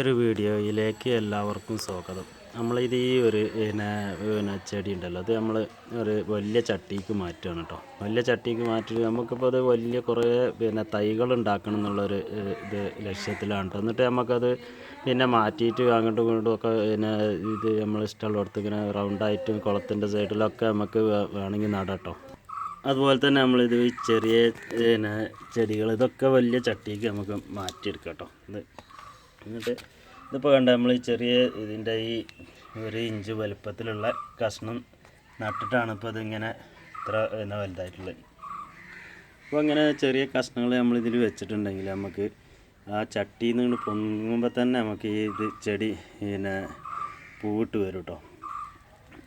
ഒരു വീഡിയോയിലേക്ക് എല്ലാവർക്കും സ്വാഗതം. നമ്മളിത് ഈ ഒരു ചെടി ഉണ്ടല്ലോ, അത് നമ്മൾ ഒരു വലിയ ചട്ടിക്ക് മാറ്റുകയാണ് കേട്ടോ. വലിയ ചട്ടിക്ക് മാറ്റി നമുക്കിപ്പോൾ അത് വലിയ കുറേ തൈകൾ ഉണ്ടാക്കണം എന്നുള്ളൊരു ഇത് ലക്ഷ്യത്തിലാണ് കേട്ടോ. എന്നിട്ട് നമുക്കത് മാറ്റിയിട്ട് അങ്ങോട്ടും ഇങ്ങോട്ടും ഒക്കെ ഇത് നമ്മൾ ഇഷ്ടമുള്ളിടത്ത് ഇങ്ങനെ റൗണ്ടായിട്ടും കുളത്തിൻ്റെ സൈഡിലൊക്കെ നമുക്ക് വേണമെങ്കിൽ നടാം കേട്ടോ. അതുപോലെ തന്നെ നമ്മളിത് ചെറിയ ചെടികൾ ഇതൊക്കെ വലിയ ചട്ടിക്ക് നമുക്ക് മാറ്റിയെടുക്കാം കേട്ടോ. എന്നിട്ട് ഇതിപ്പോൾ കണ്ട നമ്മൾ ഈ ചെറിയ ഇതിൻ്റെ ഈ 1 ഇഞ്ച് വലുപ്പത്തിലുള്ള കഷ്ണം നട്ടിട്ടാണ് ഇപ്പോൾ ഇതിങ്ങനെ ഇത്ര വലുതായിട്ടുള്ളത്. അപ്പോൾ അങ്ങനെ ചെറിയ കഷ്ണങ്ങൾ നമ്മളിതിൽ വെച്ചിട്ടുണ്ടെങ്കിൽ നമുക്ക് ആ ചട്ടിയിൽ നിന്ന് പൊങ്ങുമ്പോൾ തന്നെ നമുക്ക് ഈ ഇത് ചെടി പൂവിട്ട് വരും കേട്ടോ.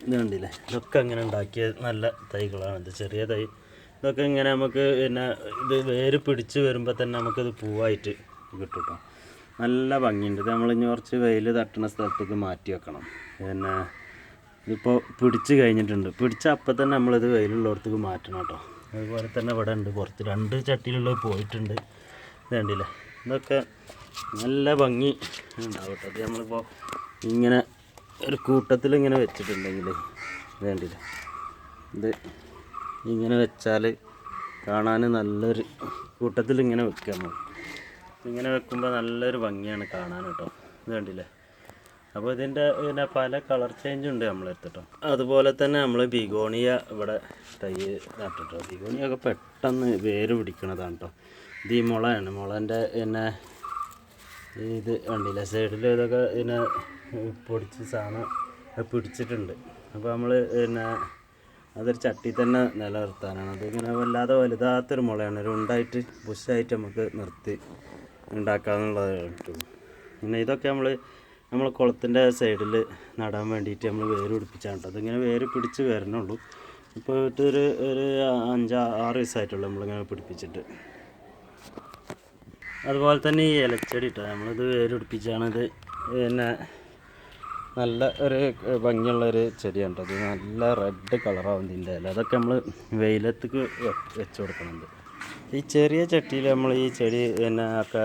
ഇത് കണ്ടില്ലേ, ഇതൊക്കെ അങ്ങനെ ഉണ്ടാക്കിയ നല്ല തൈകളാണ്. ഇത് ചെറിയ തൈ ഇതൊക്കെ ഇങ്ങനെ നമുക്ക് ഇത് വേര് പിടിച്ച് വരുമ്പോൾ തന്നെ നമുക്കിത് പൂവായിട്ട് കിട്ടും കേട്ടോ. നല്ല ഭംഗിയുണ്ട്. ഇത് നമ്മളിനി കുറച്ച് വെയിൽ തട്ടുന്ന സ്ഥലത്തേക്ക് മാറ്റി വെക്കണം. ഇതിപ്പോൾ പിടിച്ച് കഴിഞ്ഞിട്ടുണ്ട്. പിടിച്ച അപ്പം തന്നെ നമ്മളിത് വെയിലുള്ളിടത്തേക്ക് മാറ്റണം കേട്ടോ. അതുപോലെ തന്നെ ഇവിടെ ഉണ്ട് കുറച്ച് 2 ചട്ടിയിലുള്ളത് പോയിട്ടുണ്ട്. ഇത് കണ്ടില്ലേ, ഇതൊക്കെ നല്ല ഭംഗി ഉണ്ടാവും കേട്ടോ. അത് നമ്മളിപ്പോൾ ഇങ്ങനെ ഒരു കൂട്ടത്തിൽ ഇങ്ങനെ വെച്ചിട്ടുണ്ടെങ്കിൽ ഇത് കണ്ടില്ലേ, ഇത് ഇങ്ങനെ വെച്ചാൽ കാണാൻ നല്ലൊരു കൂട്ടത്തിൽ ഇങ്ങനെ വെക്കുക. നമ്മൾ ഇങ്ങനെ വെക്കുമ്പോൾ നല്ലൊരു ഭംഗിയാണ് കാണാൻ കേട്ടോ. ഇത് കണ്ടില്ലേ. അപ്പോൾ ഇതിൻ്റെ പല കളർ ചേഞ്ചും ഉണ്ട് നമ്മളെടുത്ത് കേട്ടോ. അതുപോലെ തന്നെ നമ്മൾ ബിഗോണിയ ഇവിടെ തൈ നട്ടിട്ടോ. ബിഗോണിയൊക്കെ പെട്ടെന്ന് വേര് പിടിക്കണതാണ് കേട്ടോ. ഇത് ഈ മുളയാണ്. മുളൻ്റെ ഇത് കണ്ടില്ലേ, സൈഡിൽ ഇതൊക്കെ പൊടിച്ച് സാധനം പിടിച്ചിട്ടുണ്ട്. അപ്പോൾ നമ്മൾ അതൊരു ചട്ടി തന്നെ നിലനിർത്താനാണ്. അതിങ്ങനെ വല്ലാതെ വലുതാത്തൊരു മുളയാണ്. ഒരു ഉണ്ടായിട്ട് ബുഷായിട്ട് നമുക്ക് നിർത്തി ഉണ്ടാക്കാമെന്നുള്ളത് കിട്ടും. പിന്നെ ഇതൊക്കെ നമ്മൾ കുളത്തിൻ്റെ സൈഡിൽ നടാൻ വേണ്ടിയിട്ട് നമ്മൾ വേര് പിടിപ്പിച്ചാണ് കേട്ടോ. അതിങ്ങനെ വേര് പിടിച്ച് വരണുള്ളൂ. ഇപ്പോൾ ഒരു 5-6 ദിവസമായിട്ടുള്ളൂ നമ്മളിങ്ങനെ പിടിപ്പിച്ചിട്ട്. അതുപോലെ തന്നെ ഈ ഇലച്ചെടി കേട്ടോ, നമ്മളിത് വേര് പിടിപ്പിച്ചാണിത്. നല്ല ഒരു ഭംഗിയുള്ളൊരു ചെടിയാണ് കേട്ടോ. അത് നല്ല റെഡ് കളറാവും ഇതിൻ്റെ ഇല. അതൊക്കെ നമ്മൾ വെയിലത്തേക്ക് വെച്ച് കൊടുക്കുന്നുണ്ട്. ഈ ചെറിയ ചട്ടിയിൽ നമ്മൾ ഈ ചെടി ഒക്കെ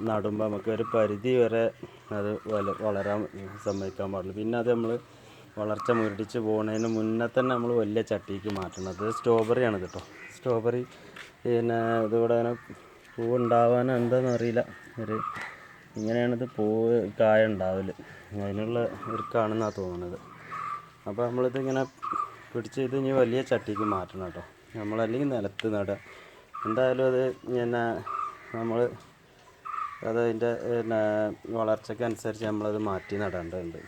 നടുമ്പോൾ നമുക്ക് ഒരു പരിധി വരെ അത് വളരാൻ സമ്മതിക്കാൻ പാടില്ല. പിന്നെ അത് നമ്മൾ വളർച്ച മുരടിച്ച് പോകുന്നതിന് മുന്നേ തന്നെ നമ്മൾ വലിയ ചട്ടിക്ക് മാറ്റണം. അത് സ്ട്രോബെറിയാണ് കേട്ടോ. സ്ട്രോബെറി ഇതിവിടെ അങ്ങനെ പൂവുണ്ടാവാൻ എന്താണെന്ന് അറിയില്ല. ഇങ്ങനെയാണിത് കായ ഉണ്ടാവൽ. അതിനുള്ള ഇറുക്കാണെന്നാണ് തോന്നുന്നത്. അപ്പോൾ നമ്മളിതിങ്ങനെ പിടിച്ച് ഇത് ഇനി വലിയ ചട്ടിക്ക് മാറ്റണം കേട്ടോ. നമ്മളല്ലെങ്കിൽ നിലത്ത് നടുക. എന്തായാലും അത് നമ്മൾ അതിൻ്റെ വളർച്ചയ്ക്കനുസരിച്ച് നമ്മളത് മാറ്റി നടേണ്ടതുണ്ട്.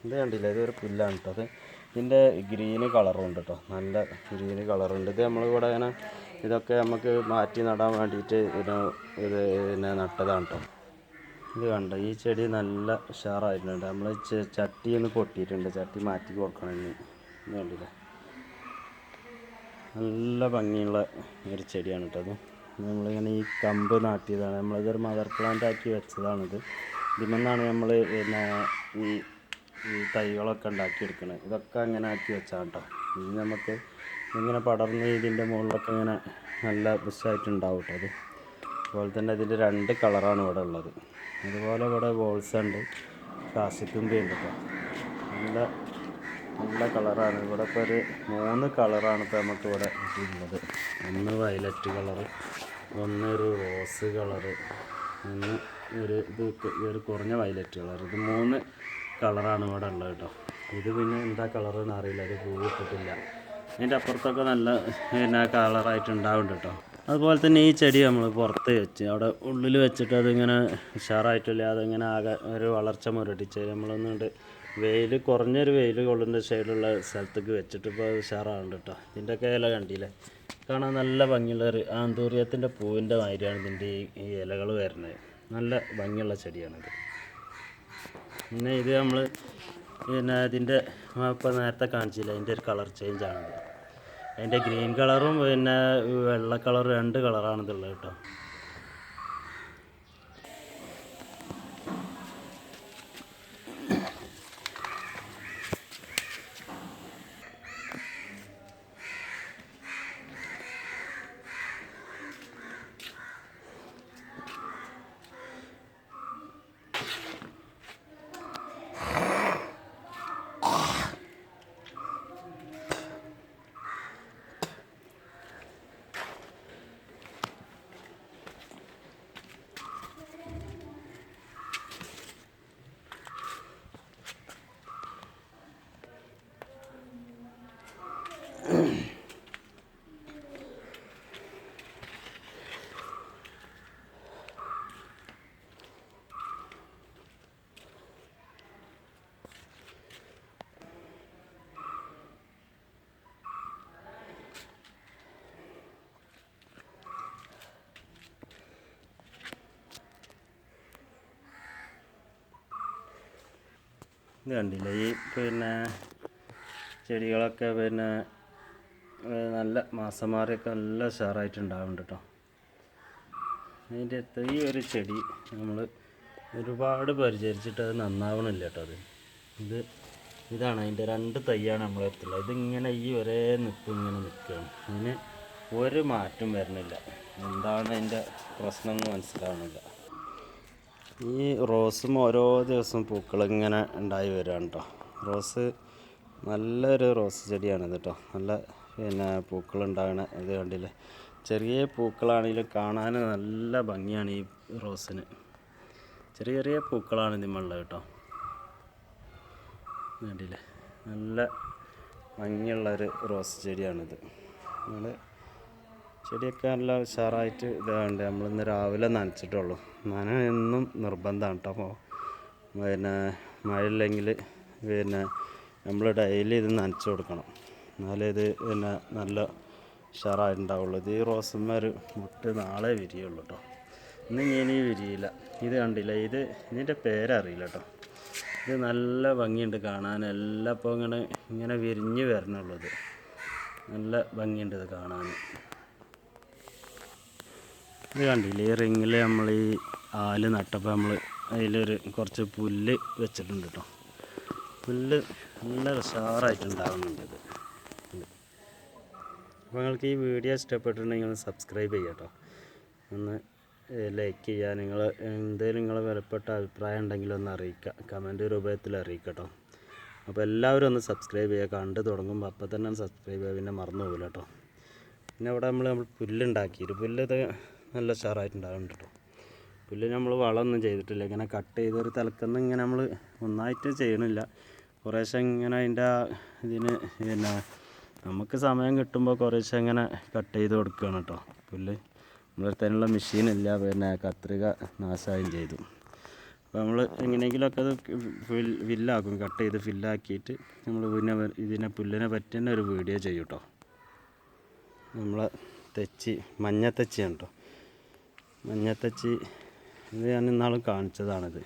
ഇത് കണ്ടില്ല, ഇതൊരു പുല്ലാണ് കേട്ടോ. അത് ഇതിൻ്റെ ഗ്രീന് കളറുണ്ട് കേട്ടോ. നല്ല ഗ്രീന് കളറുണ്ട്. ഇത് നമ്മളിവിടെ ഇതൊക്കെ നമുക്ക് മാറ്റി നടാൻ വേണ്ടിയിട്ട് ഇത് നട്ടതാണ് കേട്ടോ. ഇത് കണ്ടോ, ഈ ചെടി നല്ല ഉഷാറായിട്ടുണ്ട്. നമ്മൾ ചട്ടി ഒന്ന് പൊട്ടിയിട്ടുണ്ട്. ചട്ടി മാറ്റി കൊടുക്കണം. ഇത് കണ്ടില്ലേ, നല്ല ഭംഗിയുള്ള ഒരു ചെടിയാണ് കേട്ടോ. അത് നമ്മളിങ്ങനെ ഈ കമ്പ് നാട്ടിയതാണ്. നമ്മളിതൊരു മദർ പ്ലാന്റ് ആക്കി വെച്ചതാണിത്. ഇതിൽ നിന്നാണ് നമ്മൾ ഈ തൈകളൊക്കെ ഉണ്ടാക്കിയെടുക്കുന്നത്. ഇതൊക്കെ അങ്ങനെ ആക്കി വെച്ചാൽ കേട്ടോ. ഇനി നമുക്ക് ഇങ്ങനെ പടർന്ന് ഇതിൻ്റെ മുകളിലൊക്കെ ഇങ്ങനെ നല്ല ബുഷായിട്ടുണ്ടാവും കേട്ടോ. അത് അതുപോലെ തന്നെ ഇതിൻ്റെ 2 കളറാണ് ഇവിടെ ഉള്ളത്. അതുപോലെ ഇവിടെ ബോൾസ് ഉണ്ട്, കാശിത്തുമ്പി ഉണ്ട് കേട്ടോ. നല്ല കളറാണ്. ഇവിടെ ഇപ്പോൾ ഒരു 3 കളറാണ് ഇപ്പോൾ നമുക്ക് ഇവിടെ ഉള്ളത്. ഒന്ന് വയലറ്റ് കളറ്, ഒന്ന് ഒരു റോസ് കളറ്, ഒന്ന് ഒരു കുറഞ്ഞ വയലറ്റ് കളർ. ഇത് 3 കളറാണ് ഇവിടെ ഉള്ളത് കേട്ടോ. ഇത് പിന്നെ എന്താ കളറെന്ന് അറിയില്ല. അത് പൂവിട്ടിട്ടില്ല. അതിൻ്റെ അപ്പുറത്തൊക്കെ നല്ല കളറായിട്ടുണ്ടാവുന്നുണ്ട് കേട്ടോ. അതുപോലെ തന്നെ ഈ ചെടി നമ്മൾ പുറത്ത് വെച്ച് അവിടെ ഉള്ളിൽ വെച്ചിട്ട് അതിങ്ങനെ ഉഷാറായിട്ടില്ല. അതിങ്ങനെ ആകെ ഒരു വളർച്ച മുരടിച്ച് നമ്മളൊന്നുകൊണ്ട് കുറഞ്ഞൊരു വെയിൽ കൊള്ളുന്ന സൈഡുള്ള സ്ഥലത്തേക്ക് വെച്ചിട്ട് ഇപ്പോൾ അത് ഉഷാറാവുന്നുണ്ട് കേട്ടോ. ഇതിൻ്റെയൊക്കെ ഇല കണ്ടില്ലേ, കാണാൻ നല്ല ഭംഗിയുള്ളൊരു ആന്തൂറിയത്തിൻ്റെ പൂവിൻ്റെ മാതിരിയാണ് ഇതിൻ്റെ ഈ ഇലകൾ വരുന്നത്. നല്ല ഭംഗിയുള്ള ചെടിയാണിത്. പിന്നെ ഇത് നമ്മൾ ഇതിൻ്റെ ഇപ്പോൾ നേരത്തെ കാണിച്ചില്ല, അതിൻ്റെ ഒരു കളർ ചേഞ്ചാണിത്. അതിൻ്റെ ഗ്രീൻ കളറും വെള്ള കളറും 2 കളറാണ് ഇതുള്ളത് കേട്ടോ. ഇത് കണ്ടില്ലേ ഈ ചെടികളൊക്കെ നല്ല മാസന്മാരൊക്കെ നല്ല ഉഷാറായിട്ടുണ്ടാവുന്നുണ്ട് കേട്ടോ. അതിൻ്റെ അടുത്ത് ഈ ഒരു ചെടി നമ്മൾ ഒരുപാട് പരിചരിച്ചിട്ട് അത് നന്നാവണില്ല കേട്ടോ. ഇതാണ് അതിൻ്റെ 2 തൈയാണ് നമ്മളെ അടുത്തുള്ളത്. ഇതിങ്ങനെ ഈ ഒരേ നിൽപ്പ് ഇങ്ങനെ നിൽക്കുകയാണ്. അതിന് ഒരു മാറ്റം വരുന്നില്ല. എന്താണ് അതിൻ്റെ പ്രശ്നം എന്ന് മനസ്സിലാവുന്നില്ല. ഈ റോസും ഓരോ ദിവസവും പൂക്കളിങ്ങനെ ഉണ്ടായി വരികയാണ് കേട്ടോ. റോസ് നല്ലൊരു റോസ് ചെടിയാണിത് കേട്ടോ. നല്ല പൂക്കളുണ്ടാകണ ഇത് കണ്ടില്ലേ. ചെറിയ പൂക്കളാണെങ്കിലും കാണാൻ നല്ല ഭംഗിയാണ് ഈ റോസിന്. ചെറിയ ചെറിയ പൂക്കളാണ് ഇതിമുള്ളത് കേട്ടോ. കണ്ടില്ലേ, നല്ല ഭംഗിയുള്ളൊരു റോസ് ചെടിയാണിത്. നമ്മൾ ചെടിയൊക്കെ നല്ല ഉഷാറായിട്ട് ഇതാണ്ട് നമ്മളിന്ന് രാവിലെ നനച്ചിട്ടുള്ളൂ. എന്നും നിർബന്ധമാണ് കേട്ടോ. അപ്പോൾ മഴയില്ലെങ്കിൽ നമ്മൾ ഡെയിലി ഇത് നനച്ച് കൊടുക്കണം. എന്നാലേ ഇത് നല്ല ഉഷാറായിട്ടുണ്ടാവുള്ളൂ. ഇത് ഈ റോസുമ്മ ഒരു മുട്ട് നാളെ വിരിയുള്ളൂ കേട്ടോ. ഇനി വിരിയില്ല. ഇത് കണ്ടില്ല, ഇതിൻ്റെ പേരറിയില്ല കേട്ടോ. ഇത് നല്ല ഭംഗിയുണ്ട് കാണാൻ. എല്ലാം ഇപ്പോൾ ഇങ്ങനെ വിരിഞ്ഞ് വരണുള്ളത്. നല്ല ഭംഗിയുണ്ട് ഇത് കാണാൻ. ഇത് കണ്ടില്ലേ, ഈ റിങ്ങിൽ നമ്മൾ ഈ ആല് നട്ടപ്പോൾ നമ്മൾ അതിലൊരു കുറച്ച് പുല്ല് വെച്ചിട്ടുണ്ട് കേട്ടോ. പുല്ല് നല്ല ഉഷാറായിട്ടുണ്ടാകുന്നുണ്ട് ഇത്. അപ്പോൾ നിങ്ങൾക്ക് ഈ വീഡിയോ ഇഷ്ടപ്പെട്ടിട്ടുണ്ടെങ്കിൽ സബ്സ്ക്രൈബ് ചെയ്യാം കേട്ടോ. ഒന്ന് ലൈക്ക് ചെയ്യുക. നിങ്ങളെ വിലപ്പെട്ട അഭിപ്രായം ഉണ്ടെങ്കിൽ ഒന്ന് അറിയിക്കുക, കമൻറ്റ് രൂപത്തിൽ അറിയിക്കുക കേട്ടോ. അപ്പോൾ എല്ലാവരും ഒന്ന് സബ്സ്ക്രൈബ് ചെയ്യുക. കണ്ട് തുടങ്ങുമ്പോൾ അപ്പോൾ തന്നെ സബ്സ്ക്രൈബ് ചെയ്യുക, പിന്നെ മറന്നു പോകില്ല കേട്ടോ. പിന്നെ ഇവിടെ നമ്മൾ പുല്ലുണ്ടാക്കിയിട്ട് പുല്ല് ഇത് നല്ല ഉഷാറായിട്ടുണ്ടാകുന്നുണ്ട് കേട്ടോ. പുല്ല് നമ്മൾ വളമൊന്നും ചെയ്തിട്ടില്ല. ഇങ്ങനെ കട്ട് ചെയ്തൊരു തലക്കുന്ന ഇങ്ങനെ നമ്മൾ ഒന്നായിട്ട് ചെയ്യണില്ല. കുറേശ്ശെ ഇങ്ങനെ അതിൻ്റെ ഇതിന് നമുക്ക് സമയം കിട്ടുമ്പോൾ കുറേശ്ശെ ഇങ്ങനെ കട്ട് ചെയ്ത് കൊടുക്കുകയാണ് കേട്ടോ. പുല്ല് നമ്മളടുത്തതിനുള്ള മെഷീനില്ല, കത്രിക നാശമായും ചെയ്തു. അപ്പോൾ നമ്മൾ എങ്ങനെയെങ്കിലുമൊക്കെ അത് ഫില്ലാക്കും. കട്ട് ചെയ്ത് ഫില്ലാക്കിയിട്ട് നമ്മൾ പിന്നെ പുല്ലിനെ പറ്റി തന്നെ ഒരു വീഡിയോ ചെയ്യും കേട്ടോ. നമ്മളെ മഞ്ഞത്തെച്ചിയാണ് കേട്ടോ. മഞ്ഞത്തെച്ചി ഇത് ഞാൻ ഇന്നാളും കാണിച്ചതാണിത്.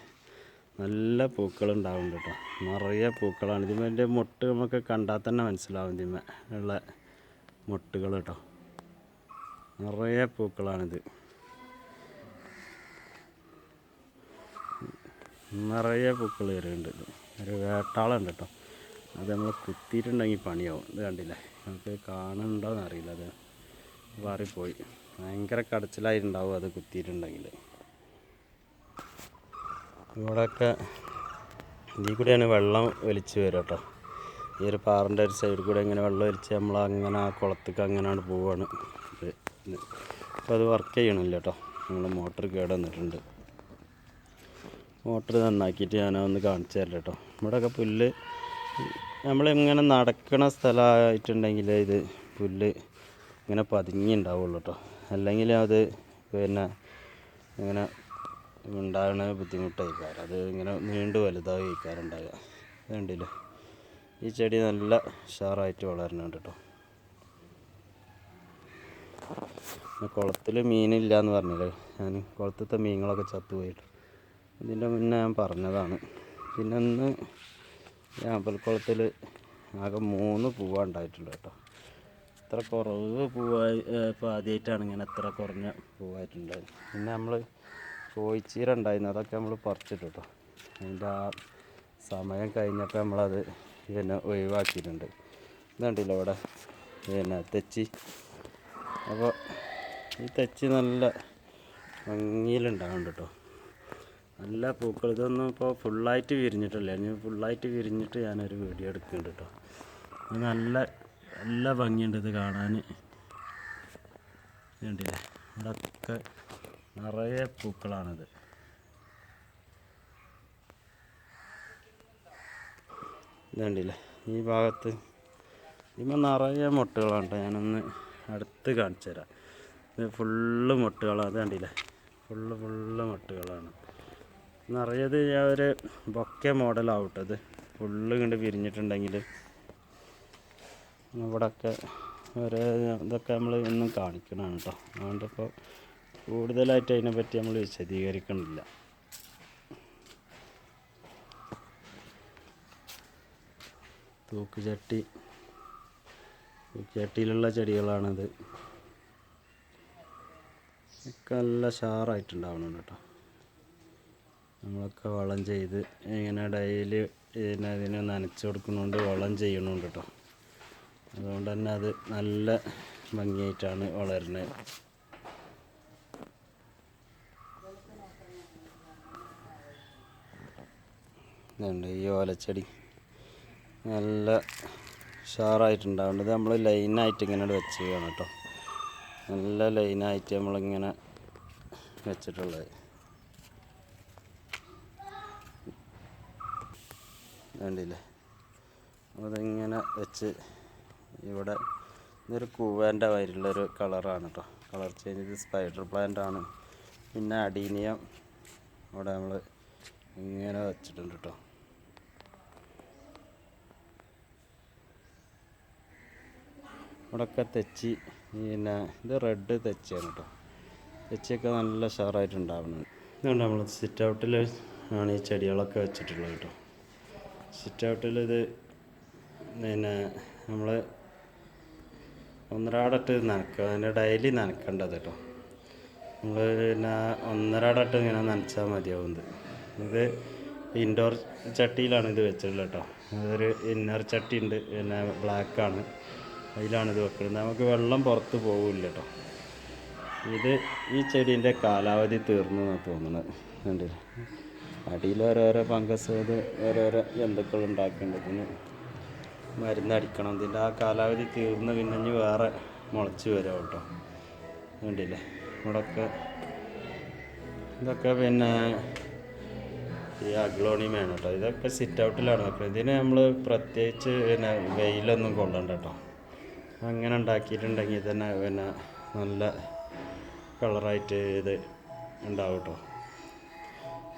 നല്ല പൂക്കളുണ്ടാവുന്നുണ്ട് കേട്ടോ. നിറയെ പൂക്കളാണ്. ഇതിൻ്റെ മൊട്ട് നമുക്ക് കണ്ടാൽ തന്നെ മനസ്സിലാവും. ഇതിന്മേ ഉള്ള മൊട്ടുകൾ കേട്ടോ. നിറയെ പൂക്കളാണിത്. നിറയെ പൂക്കൾ വരുന്നുണ്ട്. ഒരു വേട്ടാളുണ്ട് കേട്ടോ. അത് നമ്മൾ കുത്തിയിട്ടുണ്ടെങ്കിൽ പണിയാവും. ഇത് കണ്ടില്ലേ, നമുക്ക് കാണുന്നുണ്ടോയെന്ന് അറിയില്ല. അത് മാറിപ്പോയി. ഭയങ്കര കടച്ചിലായിട്ടുണ്ടാവും അത് കുത്തിയിട്ടുണ്ടെങ്കിൽ. ഇവിടെയൊക്കെ ഇതിൽ കൂടെയാണ് വെള്ളം ഒലിച്ച് വരിക കേട്ടോ. ഈ ഒരു പാറിൻ്റെ ഒരു സൈഡിൽ കൂടെ ഇങ്ങനെ വെള്ളം ഒലിച്ച് നമ്മളങ്ങനെ ആ കുളത്തേക്ക് അങ്ങനെയാണ് പോവുകയാണ്. അപ്പോൾ അത് വർക്ക് ചെയ്യണില്ല കേട്ടോ. നമ്മൾ മോട്ടർ കേടുവന്നിട്ടുണ്ട്. മോട്ടർ നന്നാക്കിയിട്ട് ഞാനതൊന്ന് കാണിച്ചു തരാം കേട്ടോ. ഇവിടെയൊക്കെ പുല്ല് നമ്മളിങ്ങനെ നടക്കണ സ്ഥലമായിട്ടുണ്ടെങ്കിൽ ഇത് പുല്ല് ഇങ്ങനെ പതുങ്ങി ഉണ്ടാവുള്ളൂ കേട്ടോ. അല്ലെങ്കിൽ അത് ഇങ്ങനെ ഉണ്ടാകുന്ന ബുദ്ധിമുട്ടായിക്കാരം. അത് ഇങ്ങനെ നീണ്ടു വലുതായി കഴിക്കാറുണ്ടാകുക. വേണ്ടില്ല, ഈ ചെടി നല്ല ഉഷാറായിട്ട് വളരുന്നുണ്ട് കേട്ടോ. കുളത്തിൽ മീനില്ല എന്ന് പറഞ്ഞില്ലേ, ഞാൻ കുളത്തിലത്തെ മീനുകളൊക്കെ ചത്തുപോയിട്ട് ഇതിൻ്റെ മുന്നേ ഞാൻ പറഞ്ഞതാണ്. പിന്നെ ഒന്ന് അമ്പലക്കുളത്തിൽ ആകെ 3 പൂവാണ് ഉണ്ടായിട്ടുള്ളത് കേട്ടോ. ഇത്ര കുറവ് പൂവായി ഇപ്പോൾ ആദ്യമായിട്ടാണ് ഇങ്ങനെ എത്ര കുറഞ്ഞ പൂവായിട്ടുണ്ടായത്. പിന്നെ നമ്മൾ കോഴിച്ചീര ഉണ്ടായിരുന്നു, അതൊക്കെ നമ്മൾ പറിച്ചിട്ട് കേട്ടോ. അതിൻ്റെ ആ സമയം കഴിഞ്ഞപ്പോൾ നമ്മളത് ഒഴിവാക്കിയിട്ടുണ്ട്. ഇതുണ്ടല്ലോ ഇവിടെ തെച്ചി. അപ്പോൾ ഈ തെച്ചി നല്ല ഭംഗിയിലുണ്ടാകുന്നുണ്ട് കേട്ടോ. നല്ല പൂക്കൾ. ഇതൊന്നും ഇപ്പോൾ ഫുള്ളായിട്ട് വിരിഞ്ഞിട്ടില്ല. ഇനി ഫുള്ളായിട്ട് വിരിഞ്ഞിട്ട് ഞാനൊരു വീഡിയോ എടുക്കുന്നുണ്ട് കേട്ടോ. നല്ല നല്ല ഭംഗിയുണ്ട് ഇത് കാണാൻ. കണ്ടില്ലേ, ഇവിടെയൊക്കെ നിറയെ പൂക്കളാണിത്. ഇതുണ്ടല്ലേ, ഈ ഭാഗത്ത് ഇതിപ്പോൾ നിറയെ മുട്ടകളാണ് കേട്ടോ. ഞാനൊന്ന് അടുത്ത് കാണിച്ചു തരാം. ഇത് ഫുള്ള് മുട്ടകളാണ്. അത് കണ്ടില്ലേ, ഫുള്ള് മുട്ടകളാണ്. നിറയത് ഒരു ബൊക്കെ മോഡലാവട്ടെ. ഇത് ഫുള്ള് കണ്ട് വിരിഞ്ഞിട്ടുണ്ടെങ്കിൽ ഇവിടെയൊക്കെ ഇതൊക്കെ നമ്മൾ എന്നും കാണിക്കണതാണ് കേട്ടോ. അതുകൊണ്ടിപ്പോൾ കൂടുതലായിട്ട് അതിനെപ്പറ്റി നമ്മൾ വിശദീകരിക്കണില്ല. തൂക്കുചട്ടിയിലുള്ള ചെടികളാണിത്. ഒക്കെ നല്ല ഷാറായിട്ടുണ്ടാവണം കേട്ടോ. നമ്മളൊക്കെ വളം ചെയ്ത് ഇങ്ങനെ ഡെയിലി ഇതിനെ നനച്ച് കൊടുക്കുന്നുണ്ട്, വളം ചെയ്യണുണ്ട് കേട്ടോ. അതുകൊണ്ട് തന്നെ അത് നല്ല ഭംഗിയായിട്ടാണ് വളരുന്നത്. ഇതുണ്ട് ഈ ഓലച്ചെടി നല്ല ഷാറായിട്ടുണ്ടാവേണ്ടത്. നമ്മൾ ലൈനായിട്ട് ഇങ്ങനെ വെച്ച് ചെയ്യണം കേട്ടോ. നല്ല ലൈനായിട്ട് നമ്മളിങ്ങനെ വെച്ചിട്ടുള്ളത്. വേണ്ടില്ലേ, അതിങ്ങനെ വെച്ച് ഇവിടെ ഇതൊരു കൂവേൻ്റെ വയലുള്ളൊരു കളറാണ് കേട്ടോ. Colour change. ഇത് സ്പൈഡർ പ്ലാന്റ് ആണ്. പിന്നെ അഡീനിയം ഇവിടെ നമ്മൾ ഇങ്ങനെ വെച്ചിട്ടുണ്ട് കേട്ടോ. ഇവിടെയൊക്കെ തെച്ചി, പിന്നെ ഇത് റെഡ് തെച്ചിയാണ് കേട്ടോ. തെച്ചിയൊക്കെ നല്ല ഷാറായിട്ടുണ്ടാവുന്നുണ്ട്. ഇതുകൊണ്ട് നമ്മൾ സിറ്റ് ഔട്ടിൽ ആണ് ഈ ചെടികളൊക്കെ വെച്ചിട്ടുള്ളത് കേട്ടോ. സിറ്റ് ഔട്ടിൽ ഇത് പിന്നെ നമ്മൾ ഒന്നരാടട്ട് നനക്കുക, അതിൻ്റെ ഡെയിലി നനക്കേണ്ടത് കേട്ടോ. നമ്മൾ പിന്നെ ഒന്നരാടട്ട് ഇങ്ങനെ നനച്ചാൽ മതിയാവുന്നത്. ഇത് ഇൻഡോർ ചട്ടിയിലാണ് ഇത് വെച്ചിട്ടുള്ളത് കേട്ടോ. അതൊരു ഇന്നർ ചട്ടി ഉണ്ട്, പിന്നെ ബ്ലാക്കാണ്, അതിലാണ് ഇത് വെക്കുന്നത്. നമുക്ക് വെള്ളം പുറത്ത് പോകില്ല കേട്ടോ. ഇത് ഈ ചെടീൻ്റെ കാലാവധി തീർന്നു എന്നാണ് തോന്നുന്നത്. കണ്ടില്ലേ, അടിയിൽ ഓരോരോ ഫംഗസ്, ഇത് ഓരോരോ ജന്തുക്കൾ ഉണ്ടാക്കേണ്ടതിന് മരുന്നടിക്കണം. ഇതിൻ്റെ ആ കാലാവധി തീർന്ന് പിന്നെ ഇനി വേറെ മുളച്ച് വരാം കേട്ടോ. കണ്ടില്ലേ, ഇവിടെയൊക്കെ ഇതൊക്കെ പിന്നെ ഈ അഗ്ലോണിമയാണ് കേട്ടോ. ഇതൊക്കെ സിറ്റ് ഔട്ടിലാണ് വെക്കുന്നത്. ഇതിന് നമ്മൾ പ്രത്യേകിച്ച് പിന്നെ വെയിലൊന്നും കൊള്ളണ്ട കേട്ടോ. അങ്ങനെ ഉണ്ടാക്കിയിട്ടുണ്ടെങ്കിൽ തന്നെ പിന്നെ നല്ല കളറായിട്ട് ഇത് ഉണ്ടാവും കേട്ടോ.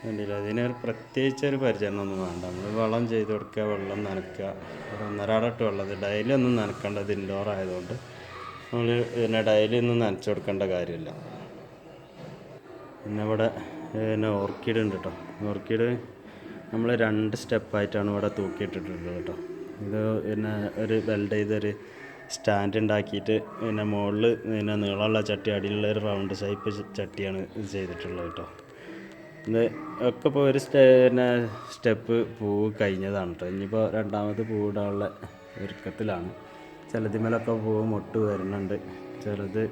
വേണ്ടില്ല, ഇതിനൊരു പ്രത്യേകിച്ചൊരു പരിചരണമൊന്നും വേണ്ട. നമ്മൾ വളം ചെയ്ത് കൊടുക്കുക, വെള്ളം നനയ്ക്കുക. ഒന്നരാടട്ട് വെള്ളം, ഡെയിലി ഒന്നും നനക്കേണ്ടത് ഇൻഡോർ ആയതുകൊണ്ട് നമ്മൾ പിന്നെ ഡെയിലി ഒന്നും നനച്ചു കൊടുക്കേണ്ട കാര്യമില്ല. പിന്നെ ഇവിടെ പിന്നെ ഓർക്കിഡ് ഉണ്ട് കേട്ടോ. ഓർക്കിഡ് നമ്മൾ 2 സ്റ്റെപ്പായിട്ടാണ് ഇവിടെ തൂക്കിയിട്ടിട്ടുള്ളത് കേട്ടോ. ഇത് പിന്നെ ഒരു വെൽഡ് ചെയ്തൊരു സ്റ്റാൻഡ് ഉണ്ടാക്കിയിട്ട് പിന്നെ മുകളിൽ പിന്നെ നീളമുള്ള ചട്ടി, അടിയിലുള്ള ഒരു റൗണ്ട് ഷേപ്പ് ചട്ടിയാണ് ഇത് ചെയ്തിട്ടുള്ളത് കേട്ടോ. ഇത് ഒക്കെ ഇപ്പോൾ ഒരു പിന്നെ സ്റ്റെപ്പ് പൂവ് കഴിഞ്ഞതാണ് കേട്ടോ. ഇനിയിപ്പോൾ രണ്ടാമത് പൂവിടാനുള്ള ഒരുക്കത്തിലാണ്. ചിലതിമേലൊക്കെ പൂവ് മൊട്ട് വരുന്നുണ്ട്, ചിലത്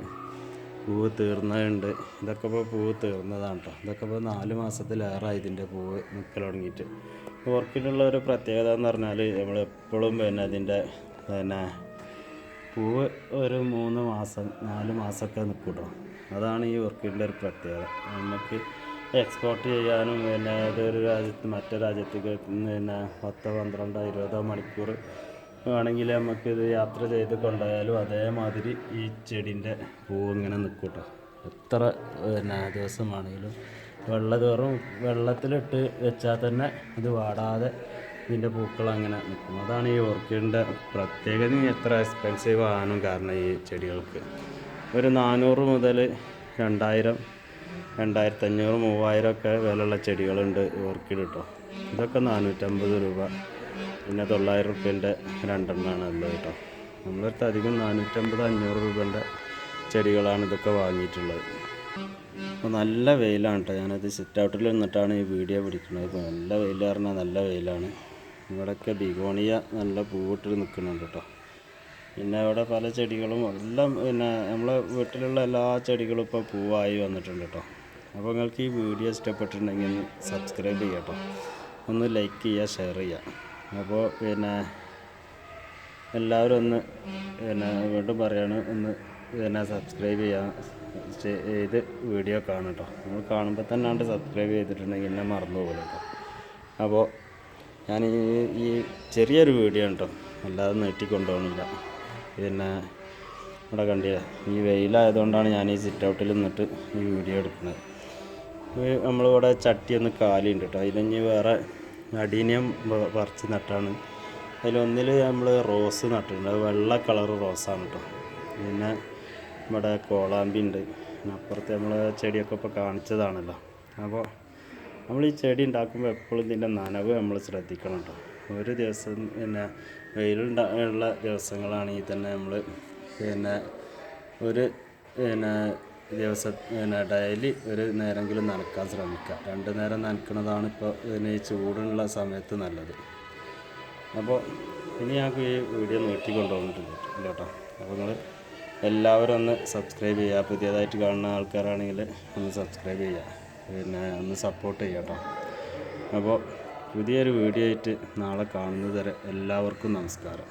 പൂവ് തീർന്നതുണ്ട്. ഇതൊക്കെ ഇപ്പോൾ പൂവ് തീർന്നതാണ് കേട്ടോ. ഇതൊക്കെ ഇപ്പോൾ 4 മാസത്തിലേറെ ഇതിൻ്റെ പൂവ് നിൽക്കൽ തുടങ്ങിയിട്ട്. ഓർക്കിഡുള്ള ഒരു പ്രത്യേകത എന്ന് പറഞ്ഞാൽ നമ്മളെപ്പോഴും പിന്നെ അതിൻ്റെ പിന്നെ പൂവ് ഒരു 3 മാസം 4 മാസമൊക്കെ നിൽക്കും കേട്ടോ. അതാണ് ഈ ഓർക്കിഡിൻ്റെ ഒരു പ്രത്യേകത. നമുക്ക് എക്സ്പോർട്ട് ചെയ്യാനും പിന്നെ ഏതൊരു രാജ്യത്ത് മറ്റു രാജ്യത്തേക്ക് പിന്നെ 10, 12, 20 മണിക്കൂർ വേണമെങ്കിൽ നമുക്കിത് യാത്ര ചെയ്ത് കൊണ്ടുപോയാലും അതേമാതിരി ഈ ചെടീൻ്റെ പൂവ് ഇങ്ങനെ നിൽക്കും കേട്ടോ. എത്ര പിന്നെ ദിവസമാണെങ്കിലും വെള്ളത്തിലിട്ട് വെച്ചാൽ തന്നെ ഇത് വാടാതെ ഇതിൻ്റെ പൂക്കൾ അങ്ങനെ നിൽക്കും. അതാണ് ഈ ഓർക്കിഡിൻ്റെ പ്രത്യേകത. എത്ര എക്സ്പെൻസീവ് ആകാനും കാരണം ഈ ചെടികൾക്ക് ഒരു 400 മുതൽ 2000, 2500, 3000 ഒക്കെ വിലയുള്ള ചെടികളുണ്ട് ഓർക്കിഡ് കേട്ടോ. ഇതൊക്കെ 450 രൂപ, പിന്നെ 900 റുപ്യൻ്റെ 2 എണ്ണമാണ് ഉള്ളത് കേട്ടോ. നമ്മളടുത്ത് അധികം 450, 500 രൂപേൻ്റെ ചെടികളാണ് ഇതൊക്കെ വാങ്ങിയിട്ടുള്ളത്. അപ്പോൾ നല്ല വെയിലാണ് കേട്ടോ. ഞാനത് സിറ്റ് ഔട്ടിൽ നിന്നിട്ടാണ് ഈ വീഡിയോ പിടിക്കുന്നത്. ഇപ്പോൾ നല്ല വെയിൽ പറഞ്ഞാൽ നല്ല വെയിലാണ്. ഇവിടെയൊക്കെ ബിഗോണിയ നല്ല പൂവിട്ട് നിൽക്കുന്നുണ്ട് കേട്ടോ. പിന്നെ ഇവിടെ പല ചെടികളും എല്ലാം പിന്നെ നമ്മളെ വീട്ടിലുള്ള എല്ലാ ചെടികളും ഇപ്പോൾ പൂവായി വന്നിട്ടുണ്ട് കേട്ടോ. അപ്പോൾ നിങ്ങൾക്ക് ഈ വീഡിയോ ഇഷ്ടപ്പെട്ടിട്ടുണ്ടെങ്കിൽ ഒന്ന് സബ്സ്ക്രൈബ് ചെയ്യുക കേട്ടോ. ഒന്ന് ലൈക്ക് ചെയ്യുക, ഷെയർ ചെയ്യുക. അപ്പോൾ പിന്നെ എല്ലാവരും ഒന്ന് പിന്നെ വീണ്ടും പറയാണ്, ഒന്ന് പിന്നെ സബ്സ്ക്രൈബ് ചെയ്ത് വീഡിയോ കാണും കേട്ടോ. നമ്മൾ കാണുമ്പോൾ തന്നെ സബ്സ്ക്രൈബ് ചെയ്തിട്ടുണ്ടെങ്കിൽ എന്നെ മറന്നു പോകും കേട്ടോ. അപ്പോൾ ഞാൻ ഈ ചെറിയൊരു വീഡിയോ കേട്ടോ, അല്ലാതെ നീട്ടിക്കൊണ്ടുപോകണില്ല. പിന്നെ ഇവിടെ കണ്ടില്ല, ഈ വെയിലായതുകൊണ്ടാണ് ഞാൻ ഈ സിറ്റ് ഔട്ടിൽ നിന്നിട്ട് ഈ വീഡിയോ എടുക്കുന്നത്. നമ്മളിവിടെ ചട്ടി ഒന്ന് കാലിയുണ്ട് കേട്ടോ. അതിലിഞ്ഞ് വേറെ അഡീനിയം പറിച്ച് നട്ടാണ്. അതിലൊന്നിൽ നമ്മൾ റോസ് നട്ടിട്ടുണ്ട്. അത് വെള്ള കളർ റോസാണ് കേട്ടോ. പിന്നെ ഇവിടെ കോളാമ്പി ഉണ്ട്. പിന്നെ അപ്പുറത്ത് നമ്മൾ ചെടിയൊക്കെ ഇപ്പോൾ കാണിച്ചതാണല്ലോ. അപ്പോൾ നമ്മൾ ഈ ചെടി ഉണ്ടാക്കുമ്പോൾ എപ്പോഴും ഇതിൻ്റെ നനവ് നമ്മൾ ശ്രദ്ധിക്കണം കേട്ടോ. ഒരു ദിവസം പിന്നെ ഉള്ള ദിവസങ്ങളാണെങ്കിൽ തന്നെ നമ്മൾ പിന്നെ ഒരു പിന്നെ ദിവസം പിന്നെ ഡെയിലി ഒരു നേരമെങ്കിലും നനക്കാൻ ശ്രമിക്കുക. 2 നേരം നനക്കുന്നതാണ് ഇപ്പോൾ പിന്നെ ഈ ചൂടുള്ള സമയത്ത് നല്ലത്. അപ്പോൾ ഇനി ഞങ്ങൾക്ക് ഈ വീഡിയോ നീട്ടിക്കൊണ്ടുപോകുന്നില്ല കേട്ടോ. അപ്പോൾ നിങ്ങൾ എല്ലാവരും ഒന്ന് സബ്സ്ക്രൈബ് ചെയ്യുക. പുതിയതായിട്ട് കാണുന്ന ആൾക്കാരാണെങ്കിൽ ഒന്ന് സബ്സ്ക്രൈബ് ചെയ്യുക, പിന്നെ ഒന്ന് സപ്പോർട്ട് ചെയ്യുക കേട്ടോ. അപ്പോൾ പുതിയൊരു വീഡിയോ ആയിട്ട് നാളെ കാണുന്നത് വരെ എല്ലാവർക്കും നമസ്കാരം.